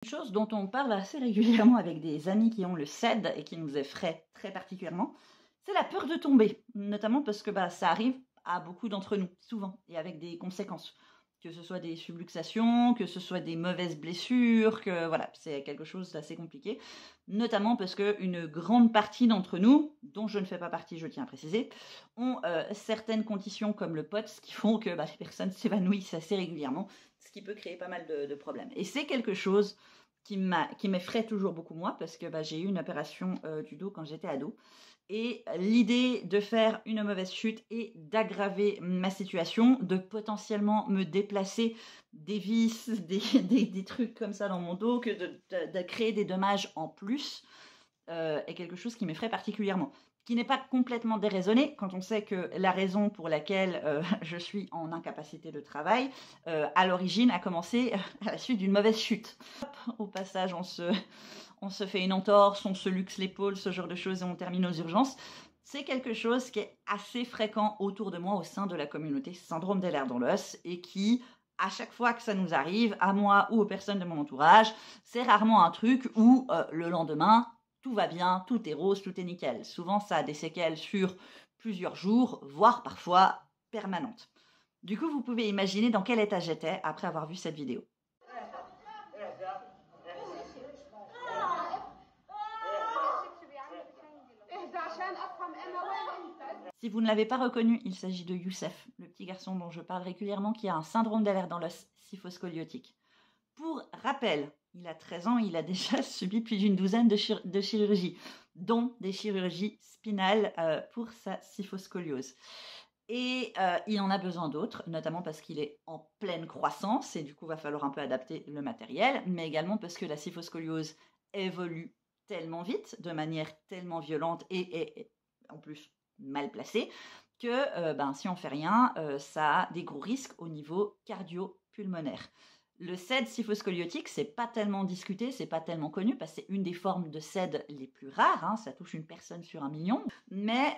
Une chose dont on parle assez régulièrement avec des amis qui ont le CED et qui nous effraie très particulièrement, c'est la peur de tomber. Notamment parce que ça arrive à beaucoup d'entre nous, souvent, et avec des conséquences. Que ce soit des subluxations, que ce soit des mauvaises blessures, que voilà, c'est quelque chose d'assez compliqué. Notamment parce qu'une grande partie d'entre nous, dont je ne fais pas partie, je tiens à préciser, ont certaines conditions comme le POTS qui font que les personnes s'évanouissent assez régulièrement, ce qui peut créer pas mal de problèmes. Et c'est quelque chose qui m'effraie toujours beaucoup moi, parce que j'ai eu une opération du dos quand j'étais ado. Et l'idée de faire une mauvaise chute et d'aggraver ma situation, de potentiellement me déplacer des vis, des trucs comme ça dans mon dos, que de créer des dommages en plus, est quelque chose qui m'effraie particulièrement. Qui n'est pas complètement déraisonné quand on sait que la raison pour laquelle je suis en incapacité de travail, à l'origine, a commencé à la suite d'une mauvaise chute. Au passage, on se fait une entorse, on se luxe l'épaule, ce genre de choses, et on termine aux urgences. C'est quelque chose qui est assez fréquent autour de moi au sein de la communauté syndrome des lèvres dans l'os et qui, à chaque fois que ça nous arrive, à moi ou aux personnes de mon entourage, c'est rarement un truc où le lendemain, tout va bien, tout est rose, tout est nickel. Souvent, ça a des séquelles sur plusieurs jours, voire parfois permanentes. Du coup, vous pouvez imaginer dans quel état j'étais après avoir vu cette vidéo. Si vous ne l'avez pas reconnu, il s'agit de Youssef, le petit garçon dont je parle régulièrement qui a un syndrome des lèvres dans l'os scyphoscoliotique. Pour rappel, il a 13 ans et il a déjà subi plus d'une douzaine de chirurgies, dont des chirurgies spinales pour sa scyphoscoliose. Et il en a besoin d'autres, notamment parce qu'il est en pleine croissance et du coup, il va falloir un peu adapter le matériel, mais également parce que la scyphoscoliose évolue tellement vite, de manière tellement violente et en plus mal placée, que si on ne fait rien, ça a des gros risques au niveau cardio-pulmonaire. Le CED scyphoscoliotique, c'est pas tellement discuté, c'est pas tellement connu, parce que c'est une des formes de CED les plus rares, ça touche une personne sur 1 million, mais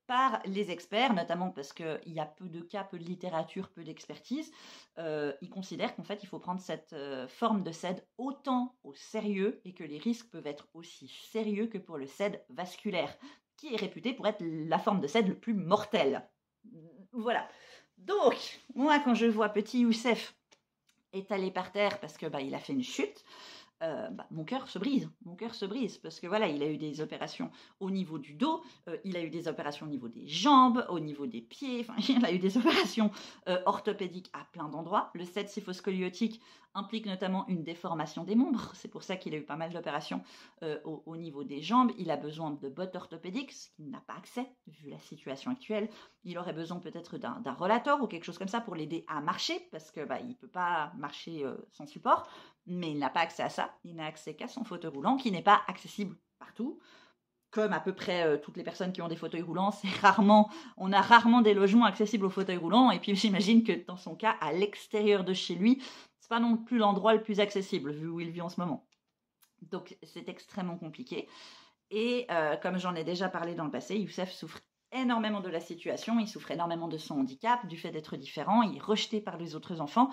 par les experts, notamment parce qu'il y a peu de cas, peu de littérature, peu d'expertise, ils considèrent qu'en fait, il faut prendre cette forme de CED autant au sérieux et que les risques peuvent être aussi sérieux que pour le CED vasculaire, qui est réputé pour être la forme de CED le plus mortel. Voilà. Donc, moi, quand je vois petit Youssef étalé par terre parce que il a fait une chute, mon cœur se brise parce que voilà, il a eu des opérations au niveau du dos, il a eu des opérations au niveau des jambes, au niveau des pieds, enfin il a eu des opérations orthopédiques à plein d'endroits. Le CED scyphoscoliotique implique notamment une déformation des membres, c'est pour ça qu'il a eu pas mal d'opérations au niveau des jambes. Il a besoin de bottes orthopédiques, ce qu'il n'a pas accès vu la situation actuelle. Il aurait besoin peut-être d'un rollator ou quelque chose comme ça pour l'aider à marcher parce que il peut pas marcher sans support, mais il n'a pas accès à ça. Il n'a accès qu'à son fauteuil roulant qui n'est pas accessible partout. Comme à peu près toutes les personnes qui ont des fauteuils roulants, on a rarement des logements accessibles aux fauteuils roulants. Et puis j'imagine que dans son cas, à l'extérieur de chez lui, c'est pas non plus l'endroit le plus accessible vu où il vit en ce moment. Donc c'est extrêmement compliqué. Et comme j'en ai déjà parlé dans le passé, Youssef souffre énormément de la situation, il souffre énormément de son handicap, du fait d'être différent, il est rejeté par les autres enfants,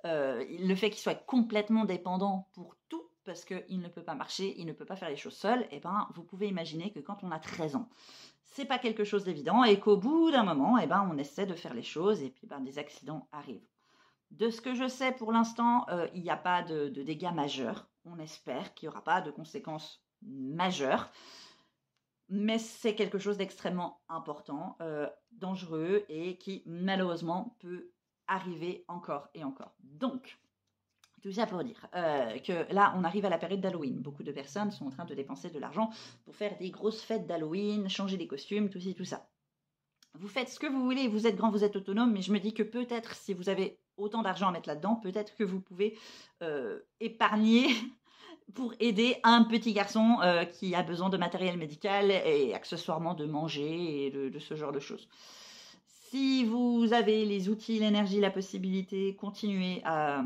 le fait qu'il soit complètement dépendant pour tout, parce qu'il ne peut pas marcher, il ne peut pas faire les choses seul, et vous pouvez imaginer que quand on a 13 ans, c'est pas quelque chose d'évident, et qu'au bout d'un moment, on essaie de faire les choses, et puis des accidents arrivent. De ce que je sais pour l'instant, il n'y a pas de dégâts majeurs, on espère qu'il n'y aura pas de conséquences majeures, mais c'est quelque chose d'extrêmement important, dangereux et qui malheureusement peut arriver encore et encore. Donc, tout ça pour dire que là, on arrive à la période d'Halloween. Beaucoup de personnes sont en train de dépenser de l'argent pour faire des grosses fêtes d'Halloween, changer les costumes, tout ci, tout ça. Vous faites ce que vous voulez, vous êtes grand, vous êtes autonome, mais je me dis que peut-être si vous avez autant d'argent à mettre là-dedans, peut-être que vous pouvez épargner pour aider un petit garçon qui a besoin de matériel médical et accessoirement de manger et de ce genre de choses. Si vous avez les outils, l'énergie, la possibilité, continuez à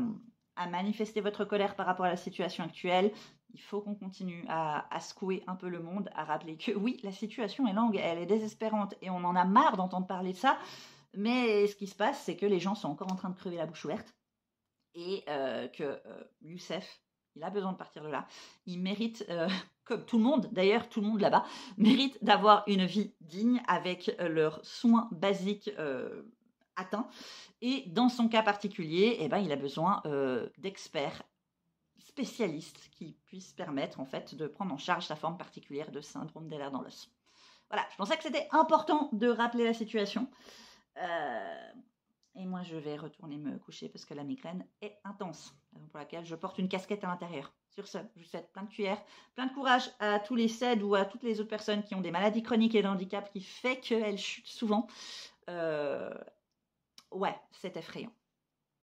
manifester votre colère par rapport à la situation actuelle. Il faut qu'on continue à secouer un peu le monde, à rappeler que oui, la situation est longue, elle est désespérante et on en a marre d'entendre parler de ça. Mais ce qui se passe, c'est que les gens sont encore en train de crever la bouche ouverte et que Youssef, Il a besoin de partir de là. Il mérite, comme tout le monde, d'ailleurs, tout le monde là-bas, mérite d'avoir une vie digne avec leurs soins basiques atteints. Et dans son cas particulier, eh ben, il a besoin d'experts spécialistes qui puissent permettre en fait de prendre en charge sa forme particulière de syndrome d'Ehlers dans l'os. Voilà, je pensais que c'était important de rappeler la situation. Et moi, je vais retourner me coucher parce que la migraine est intense, raison pour laquelle je porte une casquette à l'intérieur. Sur ce, je vous souhaite plein de cuillères, plein de courage à tous les SED ou à toutes les autres personnes qui ont des maladies chroniques et d'handicap qui fait qu'elles chutent souvent. Ouais, c'est effrayant.